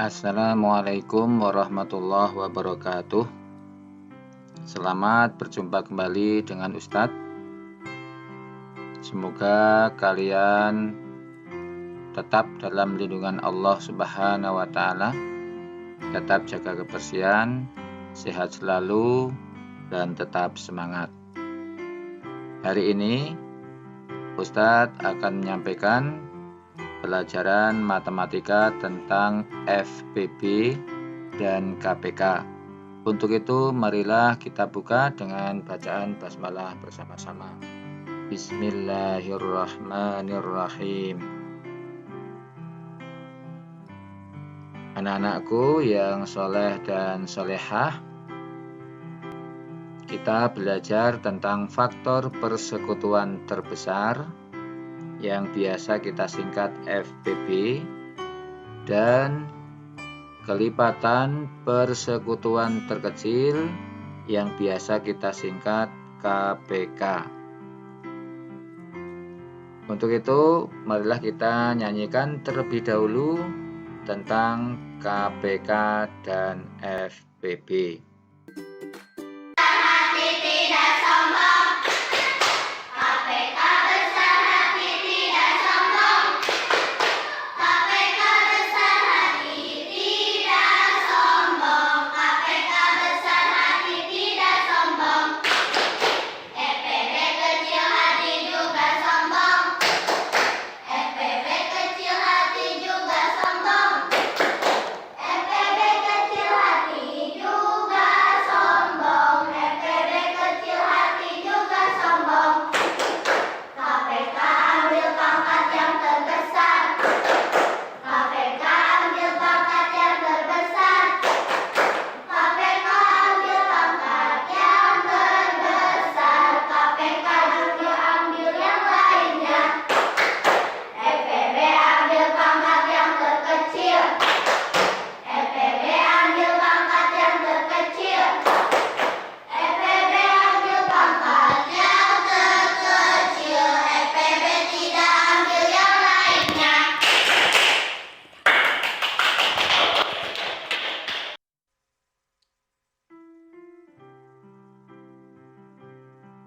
Assalamualaikum warahmatullahi wabarakatuh. Selamat berjumpa kembali dengan Ustadz. Semoga kalian tetap dalam lindungan Allah Subhanahu wa Ta'ala, tetap jaga kebersihan, sehat selalu, dan tetap semangat. Hari ini Ustadz akan menyampaikan pelajaran matematika tentang FPB dan KPK. Untuk itu, marilah kita buka dengan bacaan basmalah bersama-sama. Bismillahirrahmanirrahim. Anak-anakku yang soleh dan solehah, kita belajar tentang faktor persekutuan terbesar yang biasa kita singkat FPB dan kelipatan persekutuan terkecil yang biasa kita singkat KPK. Untuk itu, marilah kita nyanyikan terlebih dahulu tentang KPK dan FPB.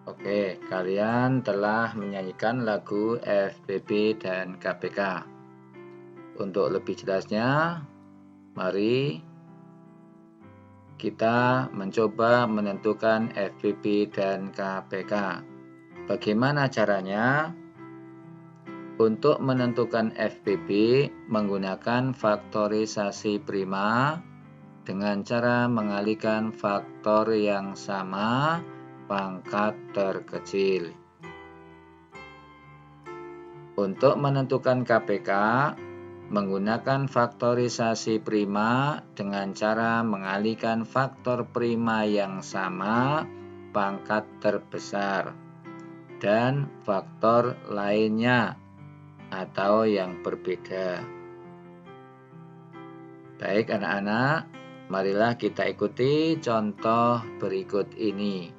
Oke, kalian telah menyanyikan lagu FPB dan KPK. Untuk lebih jelasnya, mari kita mencoba menentukan FPB dan KPK. Bagaimana caranya? Untuk menentukan FPB menggunakan faktorisasi prima dengan cara mengalihkan faktor yang sama pangkat terkecil. Untuk menentukan KPK, menggunakan faktorisasi prima dengan cara mengalihkan faktor prima yang sama pangkat terbesar dan faktor lainnya atau yang berbeda. Baik anak-anak, marilah kita ikuti contoh berikut ini.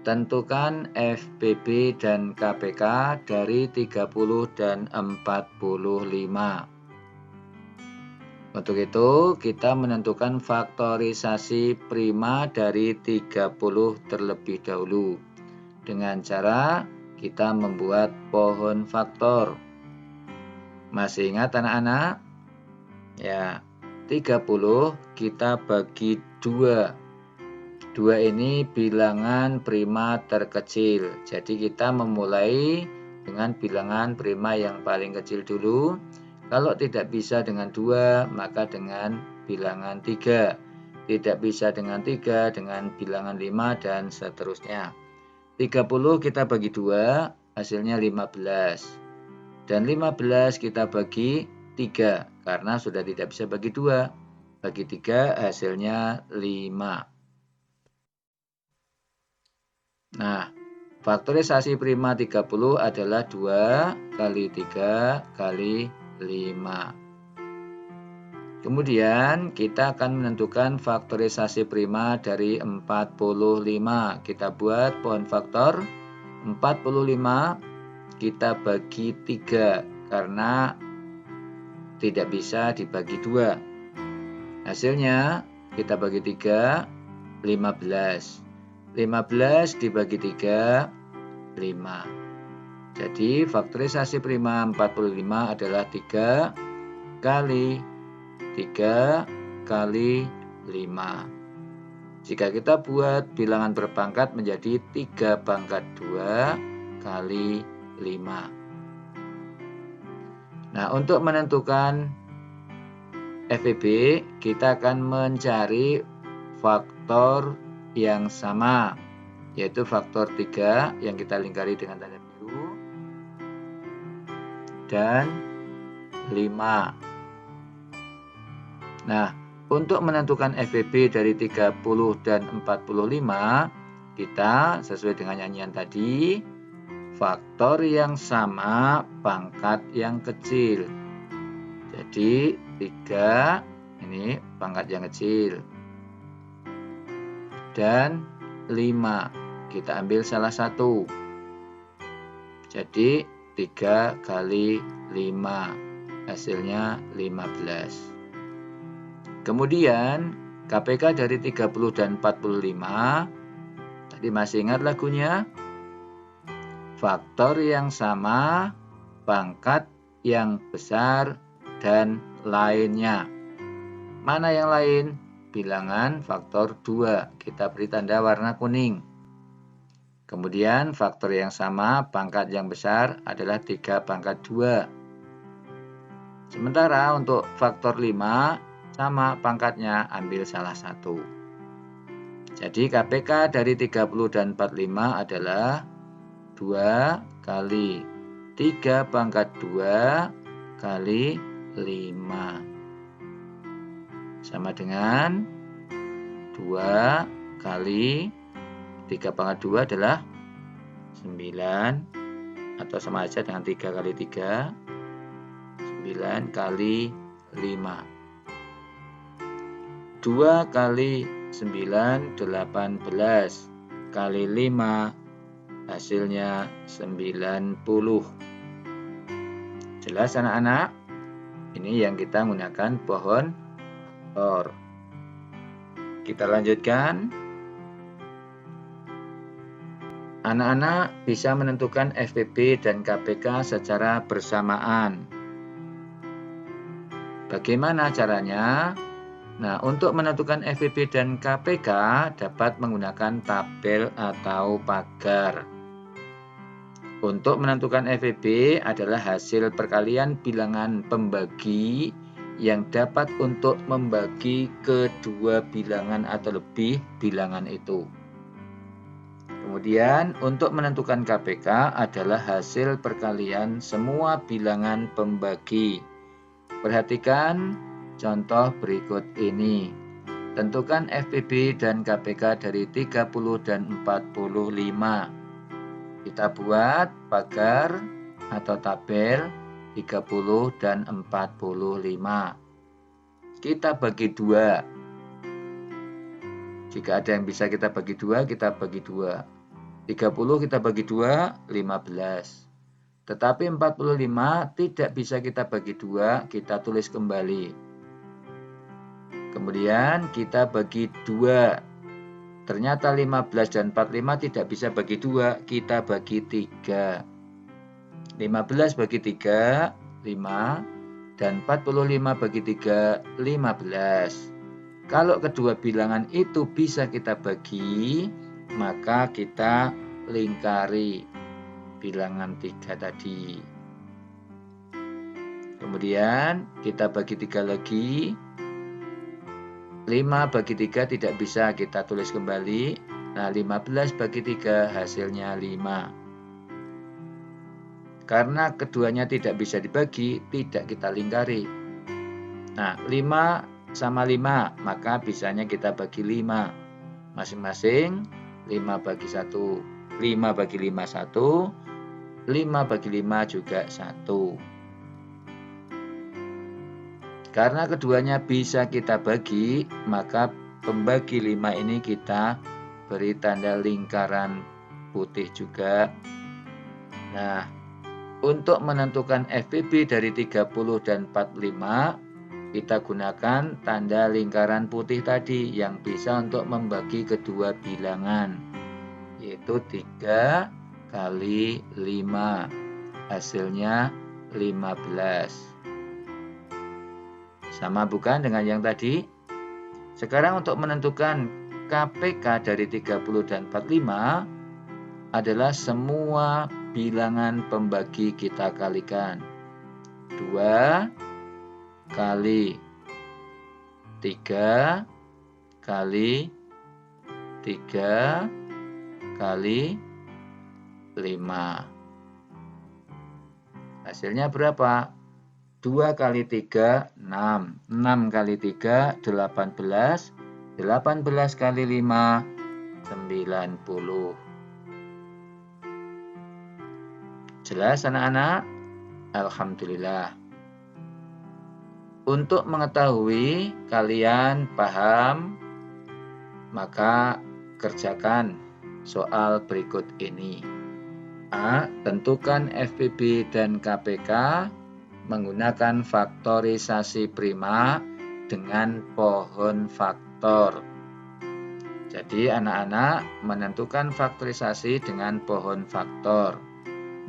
Tentukan FPB dan KPK dari 30 dan 45. Untuk itu, kita menentukan faktorisasi prima dari 30 terlebih dahulu. Dengan cara kita membuat pohon faktor. Masih ingat anak-anak? Ya, 30 kita bagi 2. 2 ini bilangan prima terkecil. Jadi kita memulai dengan bilangan prima yang paling kecil dulu. Kalau tidak bisa dengan 2, maka dengan bilangan 3. Tidak bisa dengan 3, dengan bilangan 5 dan seterusnya. 30 kita bagi 2, hasilnya 15. Dan 15 kita bagi 3, karena sudah tidak bisa bagi 2. Bagi 3 hasilnya 5. Nah, faktorisasi prima 30 adalah 2 kali 3 kali 5. Kemudian kita akan menentukan faktorisasi prima dari 45. Kita buat pohon faktor. 45 kita bagi 3 karena tidak bisa dibagi 2. Hasilnya kita bagi 3, 15. 15 dibagi 3, 5. Jadi faktorisasi prima 45 adalah 3 kali 3 kali 5. Jika kita buat bilangan berpangkat menjadi 3 pangkat 2 kali 5. Nah, untuk menentukan FEB, kita akan mencari faktor yang sama, yaitu faktor 3 yang kita lingkari dengan tanda biru, dan 5. Nah, untuk menentukan FEB dari 30 dan 45, kita sesuai dengan nyanyian tadi, faktor yang sama, pangkat yang kecil. Jadi 3 ini pangkat yang kecil. Dan 5 kita ambil salah satu. Jadi 3 kali 5 hasilnya 15. Kemudian KPK dari 30 dan 45, tadi masih ingat lagunya? Faktor yang sama, pangkat yang besar, dan lainnya. Mana yang lain? Bilangan faktor 2. Kita beri tanda warna kuning. Kemudian faktor yang sama, pangkat yang besar adalah 3 pangkat 2. Sementara untuk faktor 5, sama pangkatnya, ambil salah satu. Jadi KPK dari 30 dan 45 adalah 2 kali 3 pangkat 2 kali 5. Sama dengan 2 kali 3 pangkat 2 adalah 9, atau sama aja dengan 3 kali 3, 9 kali 5. 2 kali 9, 18 kali 5, hasilnya 90. Jelas anak-anak? Ini yang kita menggunakan pohon faktor. Kita lanjutkan. Anak-anak bisa menentukan FEB dan KPK secara bersamaan. Bagaimana caranya? Nah, untuk menentukan FEB dan KPK dapat menggunakan tabel atau pagar. Untuk menentukan FEB adalah hasil perkalian bilangan pembagi yang dapat untuk membagi kedua bilangan atau lebih bilangan itu. Kemudian untuk menentukan KPK adalah hasil perkalian semua bilangan pembagi. Perhatikan contoh berikut ini. Tentukan FEB dan KPK dari 30 dan 45. Kita buat pagar atau tabel 30 dan 45. Kita bagi 2. Jika ada yang bisa kita bagi 2, kita bagi 2. 30 kita bagi 2, 15. Tetapi 45 tidak bisa kita bagi 2, kita tulis kembali. Kemudian kita bagi 2. Ternyata 15 dan 45 tidak bisa bagi 2, kita bagi 3. 15 bagi 3, 5. Dan 45 bagi 3, 15. Kalau kedua bilangan itu bisa kita bagi, maka kita lingkari bilangan 3 tadi. Kemudian kita bagi 3 lagi. 5 bagi 3 tidak bisa, kita tulis kembali. Nah, 15 bagi 3 hasilnya 5. Karena keduanya tidak bisa dibagi, tidak kita lingkari. Nah, 5 sama 5, maka bisanya kita bagi 5. Masing-masing 5 bagi 1. 5 bagi 5, 1. 5 bagi 5 juga 1. Karena keduanya bisa kita bagi, maka pembagi 5 ini kita beri tanda lingkaran putih juga. Nah, untuk menentukan FEB dari 30 dan 45, kita gunakan tanda lingkaran putih tadi yang bisa untuk membagi kedua bilangan, yaitu 3 kali 5, hasilnya 15. Sama bukan dengan yang tadi? Sekarang untuk menentukan KPK dari 30 dan 45 adalah semua bilangan pembagi kita kalikan. 2 kali 3 kali 3 kali 5. Hasilnya berapa? 2 kali 3, 6. 6 kali 3, 18. 18 kali 5, 90. Jelas anak-anak? Alhamdulillah. Untuk mengetahui kalian paham, maka kerjakan soal berikut ini. A. Tentukan FPB dan KPK menggunakan faktorisasi prima dengan pohon faktor. Jadi anak-anak menentukan faktorisasi dengan pohon faktor.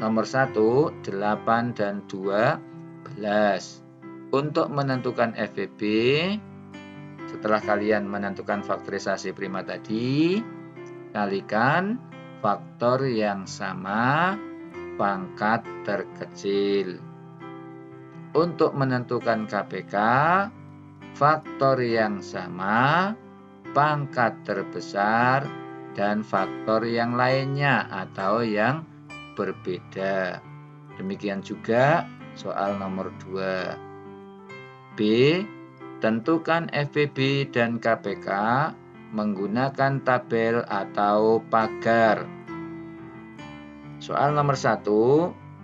Nomor 1, 8 dan 12. Untuk menentukan FPB, setelah kalian menentukan faktorisasi prima tadi, kalikan faktor yang sama pangkat terkecil. Untuk menentukan KPK, faktor yang sama pangkat terbesar dan faktor yang lainnya atau yang berbeda. Demikian juga soal nomor 2. B. Tentukan FPB dan KPK menggunakan tabel atau pagar. Soal nomor 1,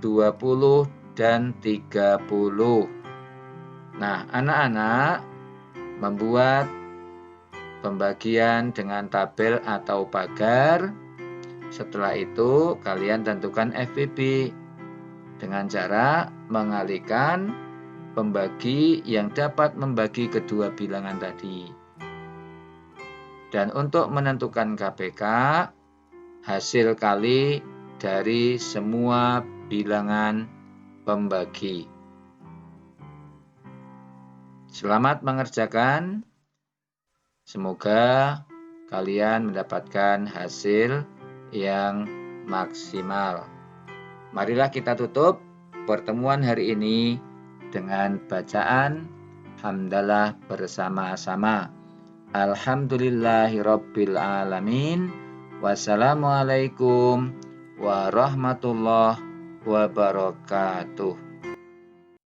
20 dan 30. Nah, anak-anak membuat pembagian dengan tabel atau pagar. Setelah itu, kalian tentukan FPB dengan cara mengalihkan pembagi yang dapat membagi kedua bilangan tadi. Dan untuk menentukan KPK, hasil kali dari semua bilangan pembagi. Selamat mengerjakan. Semoga kalian mendapatkan hasil yang maksimal. Marilah kita tutup pertemuan hari ini dengan bacaan hamdalah bersama-sama. Alhamdulillahirabbil alamin. Wassalamualaikum warahmatullahi wabarakatuh.